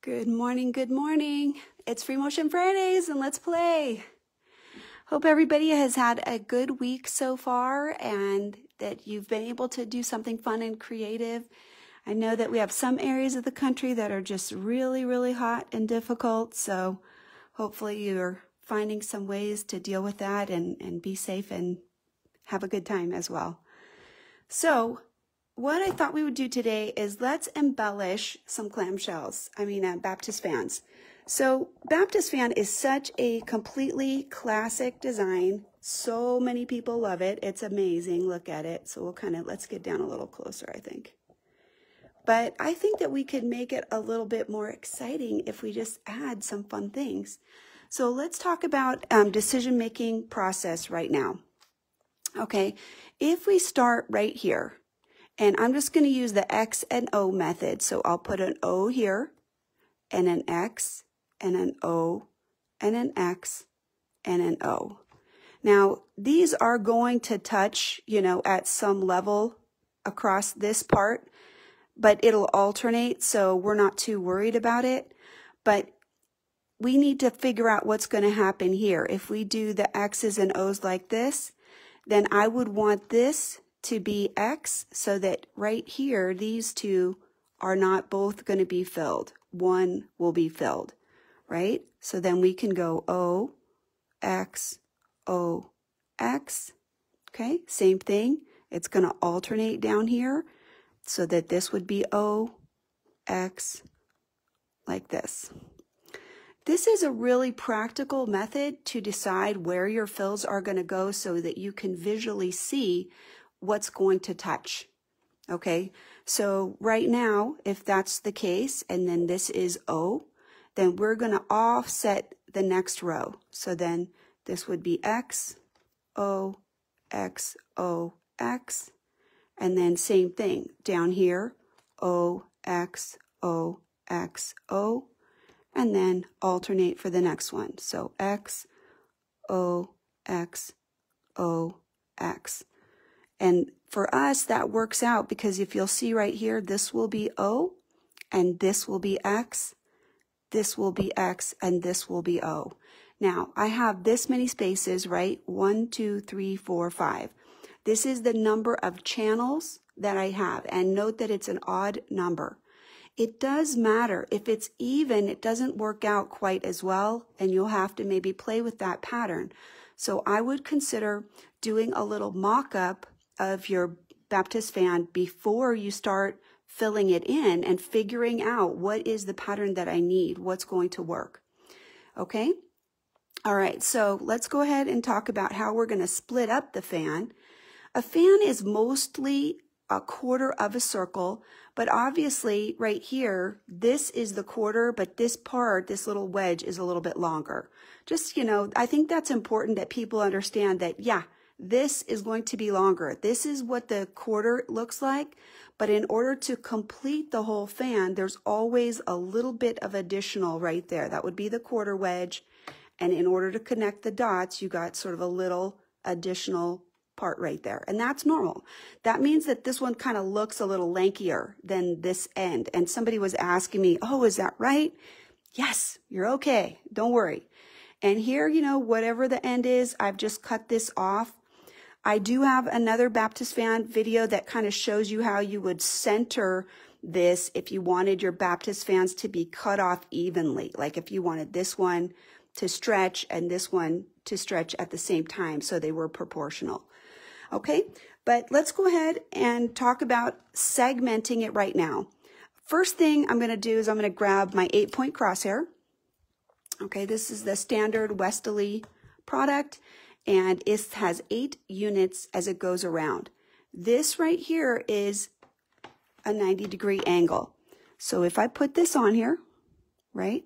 Good morning, good morning. It's Free Motion Fridays and let's play. Hope everybody has had a good week so far and that you've been able to do something fun and creative. I know that we have some areas of the country that are just really hot and difficult, so hopefully you're finding some ways to deal with that and be safe and have a good time as well. So what I thought we would do today is let's embellish some clamshells, Baptist fans. So Baptist fan is such a completely classic design. So many people love it. It's amazing. Look at it. So let's get down a little closer, I think. But I think that we could make it a little bit more exciting if we just add some fun things. So let's talk about decision-making process right now. Okay, if we start right here, and I'm just going to use the X and O method. So I'll put an O here, and an X, and an O, and an X, and an O. Now, these are going to touch, at some level across this part, but it'll alternate, so we're not too worried about it. But we need to figure out what's going to happen here. If we do the X's and O's like this, then I would want this to be X so that right here, these two are not both going to be filled. One will be filled, right? So then we can go O, X, O, X. Okay, same thing. It's going to alternate down here so that this would be O, X, like this. This is a really practical method to decide where your fills are going to go so that you can visually see what's going to touch. Okay, so right now, if that's the case, and then this is O, then we're going to offset the next row. So then this would be X, O, X, O, X. And then same thing down here, O, X, O, X, O. And then alternate for the next one. So X, O, X, O, X. And for us, that works out because if you'll see right here, this will be O, and this will be X, this will be X, and this will be O. Now, I have this many spaces, right? 1, 2, 3, 4, 5. This is the number of channels that I have, and note that it's an odd number. It does matter. If it's even, it doesn't work out quite as well, and you'll have to maybe play with that pattern. So I would consider doing a little mock-up of your Baptist fan before you start filling it in and figuring out what is the pattern that I need, what's going to work. Okay? All right, so let's go ahead and talk about how we're going to split up the fan. A fan is mostly a quarter of a circle, but obviously right here, this is the quarter, but this part, this little wedge is a little bit longer. Just, I think that's important that people understand that, yeah, this is going to be longer. This is what the quarter looks like, but in order to complete the whole fan, there's always a little bit of additional right there. That would be the quarter wedge, and in order to connect the dots, you got sort of a little additional part right there, and that's normal. That means that this one kind of looks a little lankier than this end, and somebody was asking me, oh, is that right? Yes, you're okay. Don't worry. And here, whatever the end is, I've just cut this off. I do have another Baptist fan video that kind of shows you how you would center this if you wanted your Baptist fans to be cut off evenly, like if you wanted this one to stretch and this one to stretch at the same time so they were proportional. Okay, but let's go ahead and talk about segmenting it right now. First thing I'm going to do is I'm going to grab my 8-point crosshair. Okay, this is the standard Westalee product, and it has 8 units as it goes around. This right here is a 90-degree angle. So if I put this on here, right?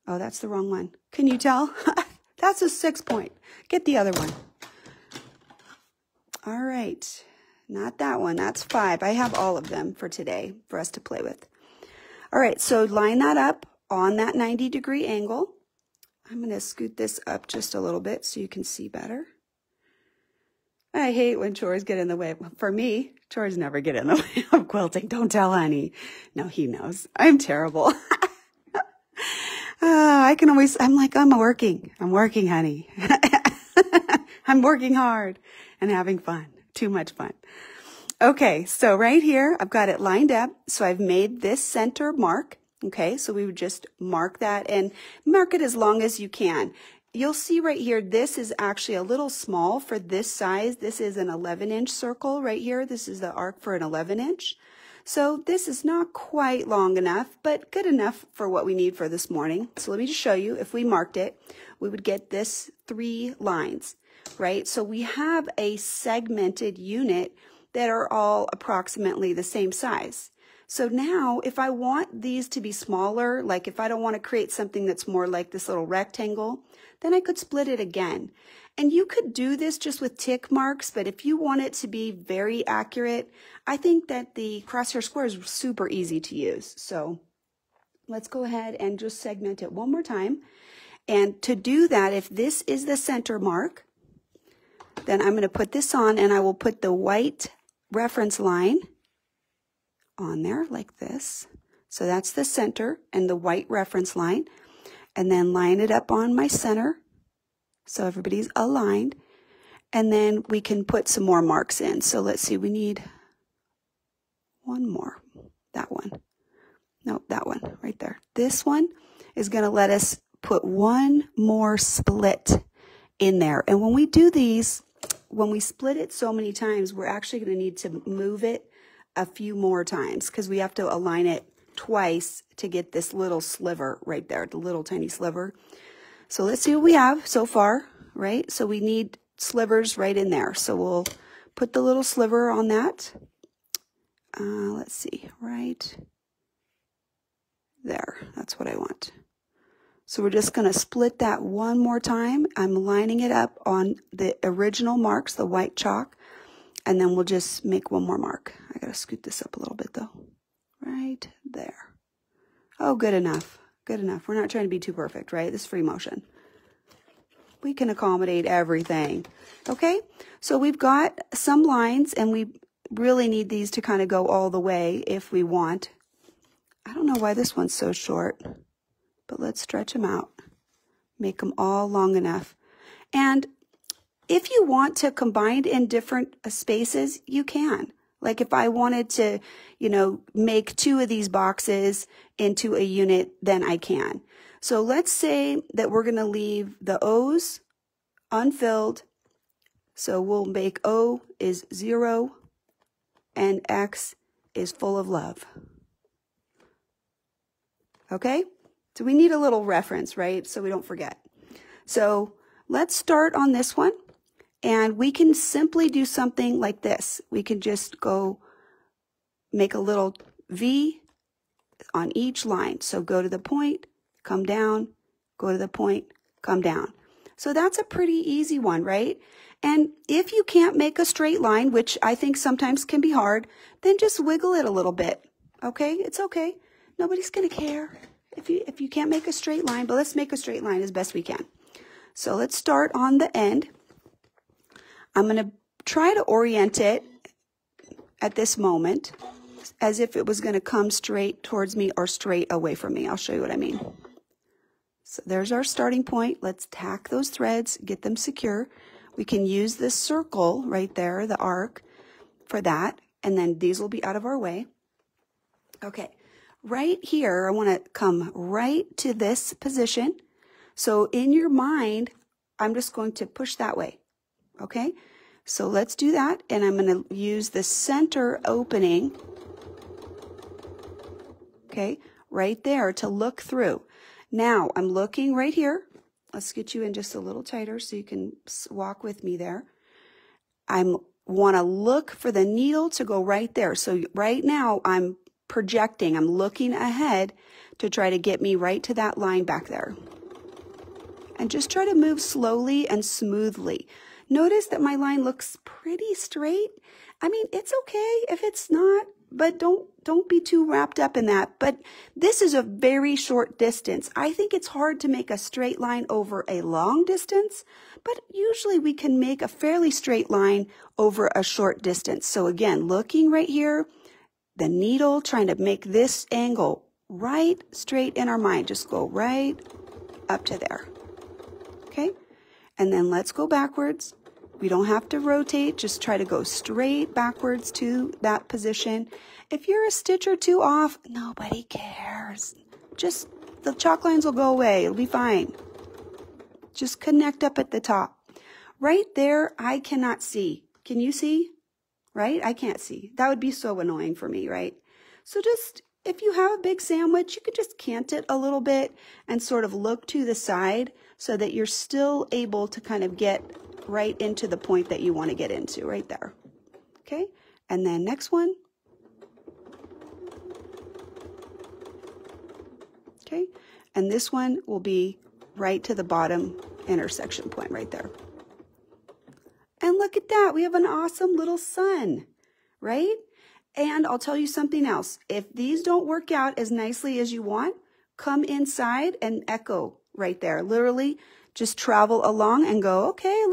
Oh, that's the wrong one. Can you tell? That's a 6-point. Get the other one. All right, not that one, that's 5. I have all of them for today for us to play with. All right, so line that up on that 90-degree angle. I'm going to scoot this up just a little bit so you can see better. I hate when chores get in the way. For me, chores never get in the way of quilting. Don't tell honey. No, he knows. I'm terrible. I'm like, I'm working, honey. I'm working hard and having fun, too much fun. Okay, so right here, I've got it lined up. So I've made this center mark. Okay, so we would just mark that and mark it as long as you can. You'll see right here, this is actually a little small for this size. This is an 11-inch circle right here. This is the arc for an 11-inch. So this is not quite long enough, but good enough for what we need for this morning. So let me just show you, if we marked it, we would get this 3 lines, right? So we have a segmented unit that are all approximately the same size. So now if I want these to be smaller, like if I don't want to create something that's more like this little rectangle, then I could split it again. And you could do this just with tick marks, but if you want it to be very accurate, I think that the crosshair square is super easy to use. So let's go ahead and just segment it one more time. And to do that, if this is the center mark, then I'm going to put this on and I will put the white reference line on there like this. So that's the center and the white reference line. And then line it up on my center so everybody's aligned. And then we can put some more marks in. So let's see, we need one more. That one. No, that one right there. This one is going to let us put one more split in there. And when we do these, when we split it so many times, we're actually going to need to move it a few more times because we have to align it twice to get this little sliver right there, the little tiny sliver. So let's see what we have so far, right? So we need slivers right in there. So we'll put the little sliver on that. Let's see, right there. That's what I want. So we're just going to split that one more time. I'm lining it up on the original marks, the white chalk, and then we'll just make one more mark. I got to scoot this up a little bit though. Right there. Oh, good enough. Good enough. We're not trying to be too perfect, right? This is free motion. We can accommodate everything. Okay, so we've got some lines and we really need these to kind of go all the way if we want. I don't know why this one's so short, but let's stretch them out. Make them all long enough. And if you want to combine in different spaces, you can. Like if I wanted to, you know, make 2 of these boxes into a unit, then I can. So let's say that we're going to leave the O's unfilled. So we'll make O is 0 and X is full of love. Okay? So we need a little reference, right? So we don't forget. So let's start on this one. And we can simply do something like this. We can just go make a little V on each line. So go to the point, come down, go to the point, come down. So that's a pretty easy one, right? And if you can't make a straight line, which I think sometimes can be hard, then just wiggle it a little bit. Okay? It's okay. Nobody's going to care if you can't make a straight line, but let's make a straight line as best we can. So let's start on the end. I'm going to try to orient it at this moment as if it was going to come straight towards me or straight away from me. I'll show you what I mean. So there's our starting point. Let's tack those threads, get them secure. We can use this circle right there, the arc, for that. And then these will be out of our way. Okay, right here, I want to come right to this position. So in your mind, I'm just going to push that way. Okay, so let's do that. And I'm going to use the center opening, okay, right there to look through. Now I'm looking right here. Let's get you in just a little tighter so you can walk with me there. I want to look for the needle to go right there. So right now I'm projecting, I'm looking ahead to try to get me right to that line back there. And just try to move slowly and smoothly. Notice that my line looks pretty straight. I mean, it's okay if it's not, but don't be too wrapped up in that. But this is a very short distance. I think it's hard to make a straight line over a long distance, but usually we can make a fairly straight line over a short distance. So again, looking right here, the needle, trying to make this angle right straight in our mind. Just go right up to there. Okay? And then let's go backwards. We don't have to rotate. Just try to go straight backwards to that position. If you're a stitch or two off, nobody cares. Just the chalk lines will go away. It'll be fine. Just connect up at the top. Right there, I cannot see. Can you see? Right? I can't see. That would be so annoying for me, right? So just, if you have a big sandwich, you could just cant it a little bit and sort of look to the side so that you're still able to kind of get right into the point that you want to get into, right there. Okay? And then next one. Okay? And this one will be right to the bottom intersection point right there. And look at that. We have an awesome little sun, right? And I'll tell you something else. If these don't work out as nicely as you want, come inside and echo right there. Literally just travel along and go, okay,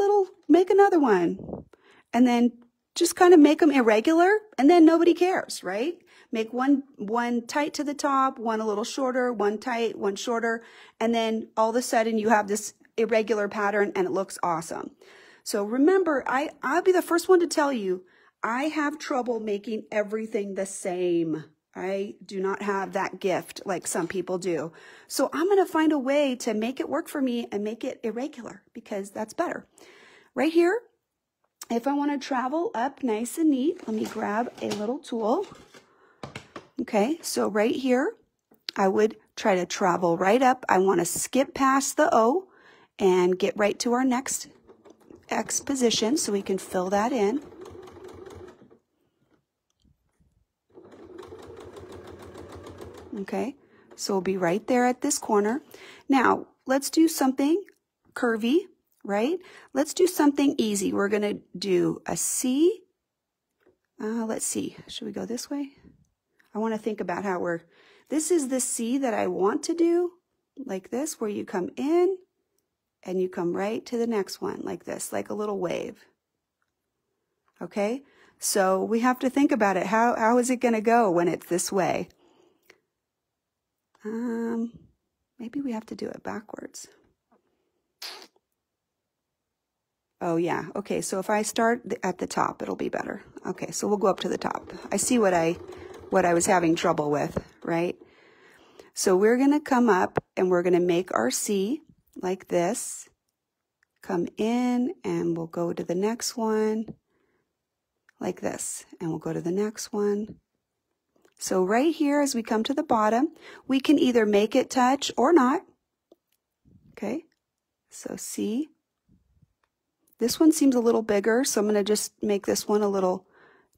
make another one. And then just kind of make them irregular, and then nobody cares, right? Make one tight to the top, one a little shorter, one tight, one shorter, and then all of a sudden you have this irregular pattern and it looks awesome. So remember, I'll be the first one to tell you, I have trouble making everything the same. I do not have that gift like some people do. So I'm going to find a way to make it work for me and make it irregular because that's better. Right here, if I want to travel up nice and neat, let me grab a little tool. Okay, so right here, I would try to travel right up. I want to skip past the O and get right to our next X position so we can fill that in. Okay, so we'll be right there at this corner. Now, let's do something curvy, right? Let's do something easy. We're going to do a C. Let's see. Should we go this way? I want to think about how this is the C that I want to do, like this, where you come in and you come right to the next one, like this, like a little wave. Okay? So we have to think about it. How is it going to go when it's this way? Maybe we have to do it backwards. Oh yeah, okay, so if I start at the top, it'll be better. Okay, so we'll go up to the top. I see what I was having trouble with, right? So we're gonna come up and we're gonna make our C like this. Come in and we'll go to the next one like this, and we'll go to the next one. So right here, as we come to the bottom, we can either make it touch or not. Okay, so C. This one seems a little bigger, so I'm going to just make this one a little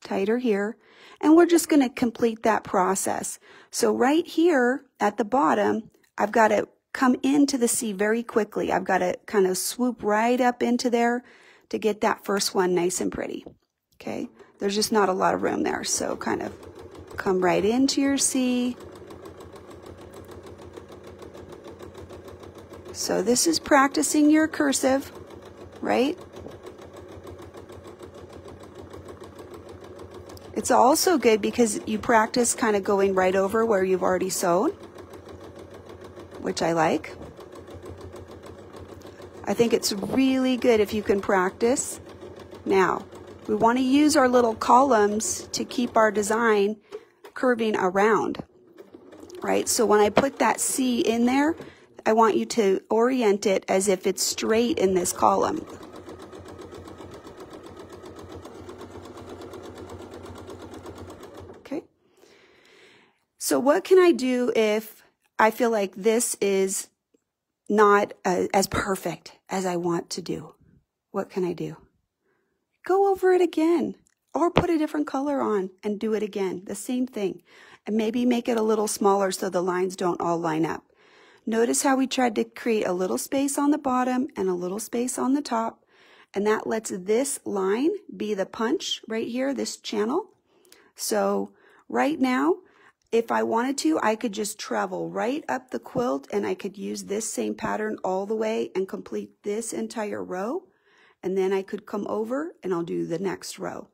tighter here. And we're just going to complete that process. So right here at the bottom, I've got to come into the C very quickly. I've got to kind of swoop right up into there to get that first one nice and pretty. Okay, there's just not a lot of room there, so kind of come right into your C. So this is practicing your cursive, right? It's also good because you practice kind of going right over where you've already sewn, which I like. I think it's really good if you can practice. Now, we want to use our little columns to keep our design curving around, right? So when I put that C in there, I want you to orient it as if it's straight in this column. Okay. So what can I do if I feel like this is not as perfect as I want to do? What can I do? Go over it again, or put a different color on and do it again, the same thing. And maybe make it a little smaller so the lines don't all line up. Notice how we tried to create a little space on the bottom and a little space on the top, and that lets this line be the punch right here, this channel. So right now, if I wanted to, I could just travel right up the quilt and I could use this same pattern all the way and complete this entire row. And then I could come over and I'll do the next row.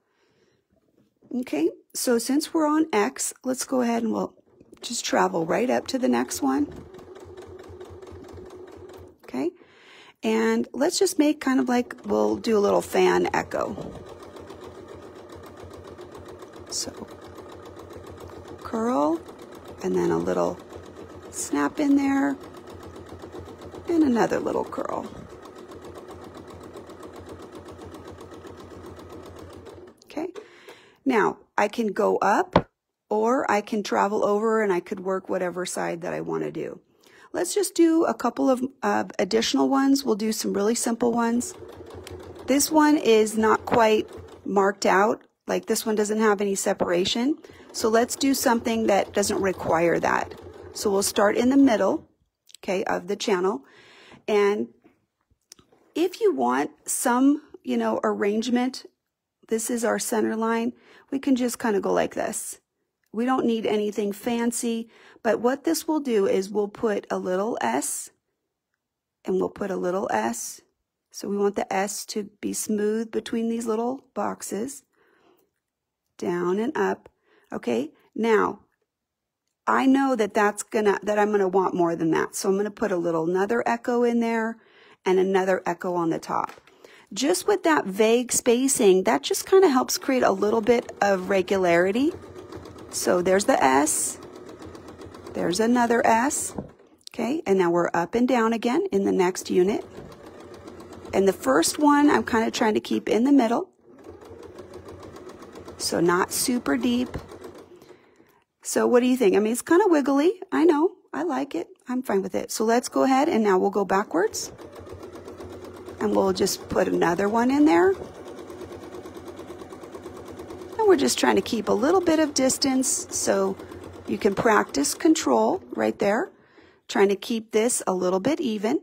Okay, so since we're on X, let's go ahead and we'll Just travel right up to the next one. Okay, and let's just make kind of like, we'll do a little fan echo. So curl, and then a little snap in there, and another little curl. Okay, now I can go up, or I can travel over, and I could work whatever side that I want to do. Let's just do a couple of additional ones. We'll do some really simple ones. This one is not quite marked out. Like this one doesn't have any separation. So let's do something that doesn't require that. So we'll start in the middle, okay, of the channel. And if you want some, you know, arrangement, this is our center line, we can just kind of go like this. We don't need anything fancy, but what this will do is we'll put a little S, and we'll put a little S. So we want the S to be smooth between these little boxes. Down and up. Okay, now I know that I'm gonna want more than that. So I'm gonna put another echo in there and another echo on the top. Just with that vague spacing, that just kind of helps create a little bit of regularity. So there's the S, there's another S, okay, and now we're up and down again in the next unit. And the first one I'm kind of trying to keep in the middle. So not super deep. So what do you think? I mean, it's kind of wiggly. I know. I like it. I'm fine with it. So let's go ahead, and now we'll go backwards. And we'll just put another one in there. And we're just trying to keep a little bit of distance so you can practice control right there. Trying to keep this a little bit even.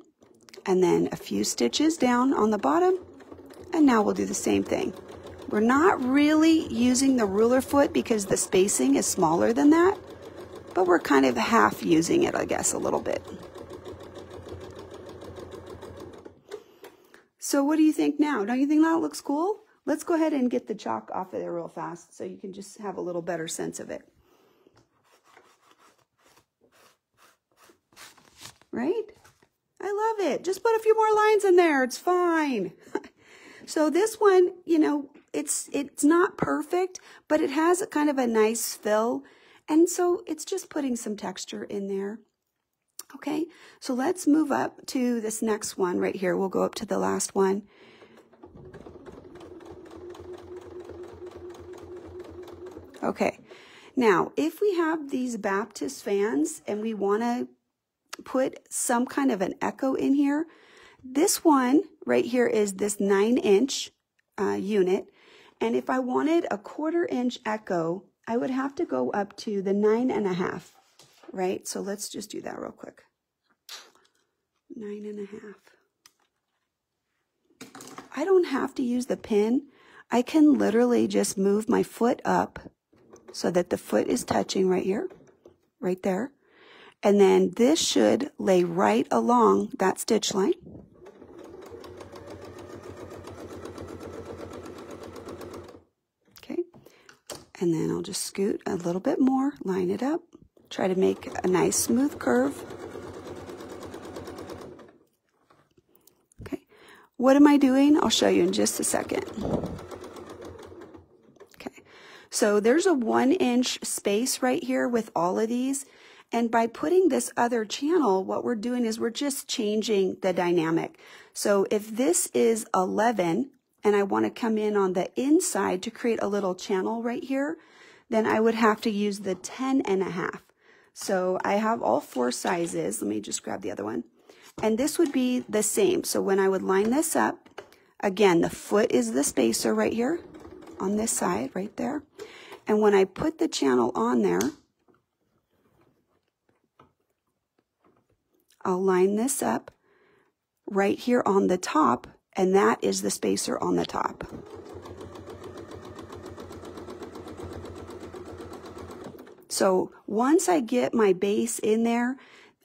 And then a few stitches down on the bottom. And now we'll do the same thing. We're not really using the ruler foot because the spacing is smaller than that, but we're kind of half using it, I guess, a little bit. So what do you think now? Don't you think that looks cool? Let's go ahead and get the chalk off of there real fast so you can just have a little better sense of it. Right? I love it. Just put a few more lines in there. It's fine. So this one, you know, it's not perfect, but it has a kind of a nice fill. And so it's just putting some texture in there. Okay, so let's move up to this next one right here. We'll go up to the last one. Okay, now if we have these Baptist fans and we want to put some kind of an echo in here, this one right here is this 9-inch unit. And if I wanted a 1/4 inch echo, I would have to go up to the 9.5, right? So let's just do that real quick. 9.5. I don't have to use the pin. I can literally just move my foot up so that the foot is touching right here, right there. And then this should lay right along that stitch line. Okay, and then I'll just scoot a little bit more, line it up, try to make a nice smooth curve. Okay, what am I doing? I'll show you in just a second. Okay, so there's a 1-inch space right here with all of these. And by putting this other channel, what we're doing is we're just changing the dynamic. So if this is 11 and I want to come in on the inside to create a little channel right here, then I would have to use the 10.5. So I have all 4 sizes. Let me just grab the other one. And this would be the same. So when I would line this up, again, the foot is the spacer right here on this side, right there. And when I put the channel on there, I'll line this up right here on the top, and that is the spacer on the top. So once I get my base in there,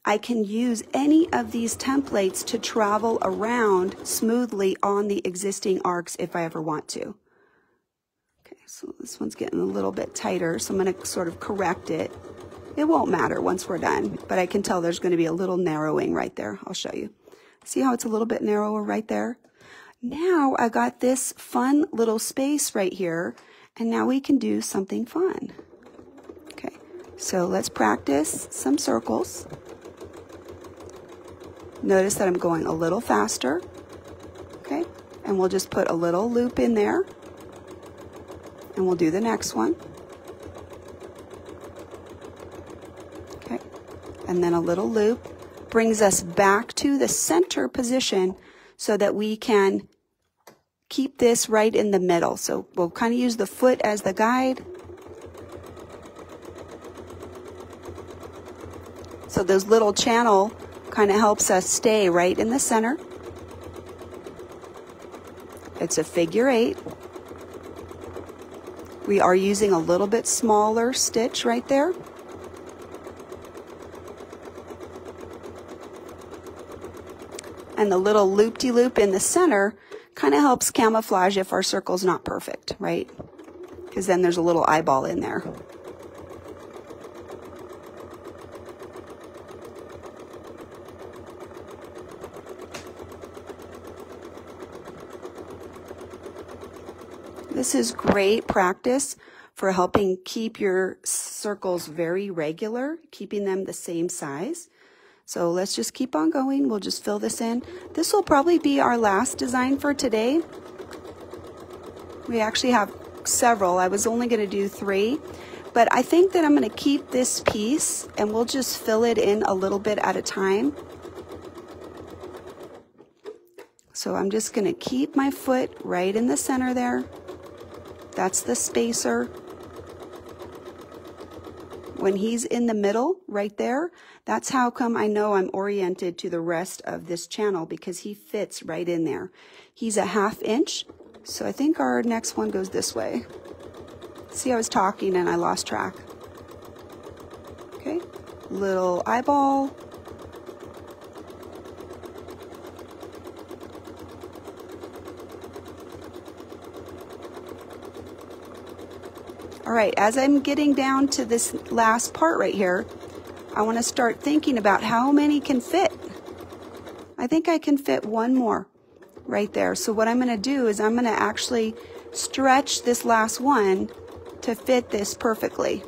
I can use any of these templates to travel around smoothly on the existing arcs if I ever want to. Okay, so this one's getting a little bit tighter, so I'm going to sort of correct it It won't matter once we're done, but I can tell there's going to be a little narrowing right there. I'll show you. See how it's a little bit narrower right there? Now I got this fun little space right here, and now we can do something fun. Okay, so let's practice some circles. Notice that I'm going a little faster, okay? And we'll just put a little loop in there, and we'll do the next one. Okay, and then a little loop brings us back to the center position so that we can keep this right in the middle. So we'll kind of use the foot as the guide. So this little channel kind of helps us stay right in the center. It's a figure 8. We are using a little bit smaller stitch right there. And the little loop-de-loop in the center kind of helps camouflage if our circle's not perfect, right? Because then there's a little eyeball in there. This is great practice for helping keep your circles very regular, keeping them the same size. So let's just keep on going. We'll just fill this in. This will probably be our last design for today. We actually have several. I was only going to do 3, but I think that I'm going to keep this piece and we'll just fill it in a little bit at a time. So I'm just going to keep my foot right in the center there. That's the spacer. When he's in the middle right there, that's how come I know I'm oriented to the rest of this channel, because he fits right in there. He's a 1/2 inch, so I think our next one goes this way. See, I was talking and I lost track. Okay, little eyeball. All right, as I'm getting down to this last part right here, I want to start thinking about how many can fit. I think I can fit one more right there. So what I'm going to do is I'm going to actually stretch this last one to fit this perfectly.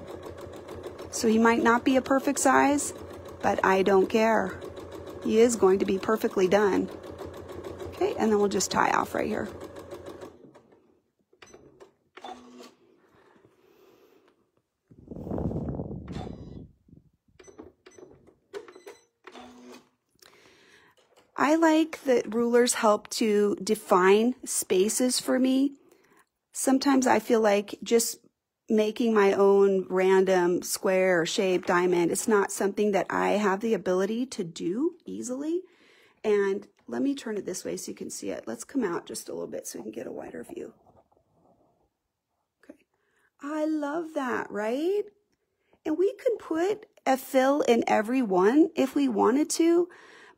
So he might not be a perfect size, but I don't care. He is going to be perfectly done. Okay, and then we'll just tie off right here. I like that rulers help to define spaces for me. Sometimes I feel like just making my own random square or shape diamond, it's not something that I have the ability to do easily. And let me turn it this way so you can see it. Let's come out just a little bit so we can get a wider view. Okay. I love that, right? And we could put a fill in every one if we wanted to,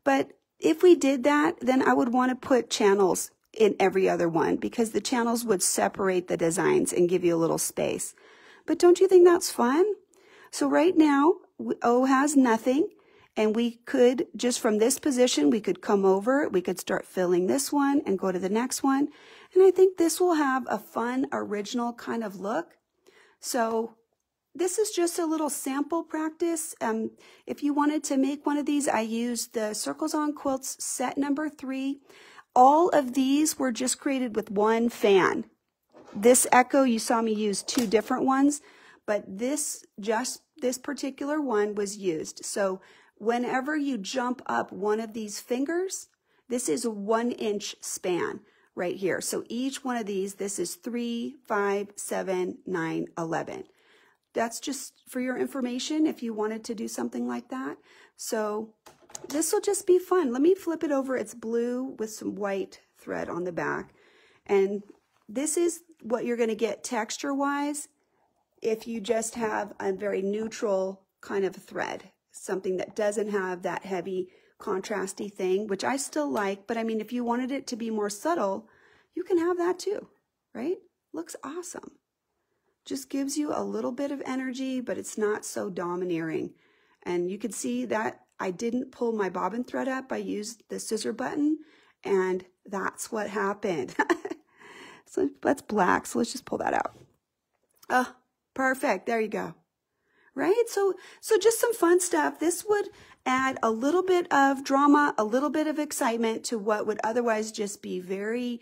but if we did that, then I would want to put channels in every other one, because the channels would separate the designs and give you a little space. But don't you think that's fun? So right now, O has nothing, and we could, just from this position, we could come over, we could start filling this one and go to the next one. And I think this will have a fun, original kind of look. So this is just a little sample practice. If you wanted to make one of these, I used the Circles on Quilts set number 3. All of these were just created with one fan. This Echo, you saw me use 2 different ones, but this particular one was used. So whenever you jump up one of these fingers, this is a 1-inch span right here. So each one of these, this is 3, 5, 7, 9, 11. That's just for your information if you wanted to do something like that. So this will just be fun. Let me flip it over. It's blue with some white thread on the back. And this is what you're going to get texture-wise if you just have a very neutral kind of thread, something that doesn't have that heavy contrasty thing, which I still like. But I mean, if you wanted it to be more subtle, you can have that too, right? Looks awesome. Just gives you a little bit of energy, but it's not so domineering. And you can see that I didn't pull my bobbin thread up. I used the scissor button, and that's what happened. So that's black, so let's just pull that out. Oh, perfect. There you go. Right? So just some fun stuff. This would add a little bit of drama, a little bit of excitement to what would otherwise just be very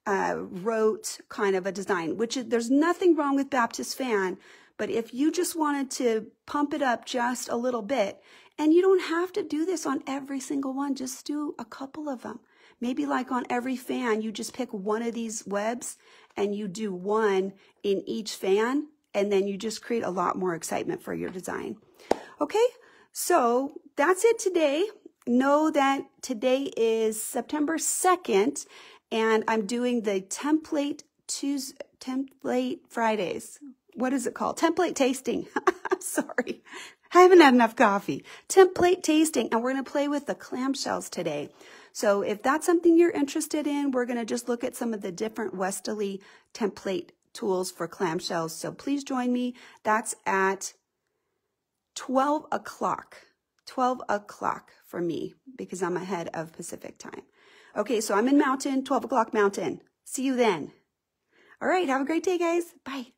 rote kind of a design, which there's nothing wrong with Baptist fan, but if you just wanted to pump it up just a little bit, and you don't have to do this on every single one, just do a couple of them. Maybe like on every fan, you just pick one of these webs and you do one in each fan, and then you just create a lot more excitement for your design. Okay, so that's it today. Know that today is September 2nd, and I'm doing the Template Fridays. What is it called? Template tasting. I'm sorry. I haven't had enough coffee. Template tasting, and we're going to play with the clamshells today. So if that's something you're interested in, we're going to just look at some of the different Westalee template tools for clamshells. So please join me. That's at 12 o'clock. 12 o'clock for me, because I'm ahead of Pacific time. Okay, so I'm in Mountain, 12 o'clock Mountain. See you then. All right, have a great day, guys. Bye.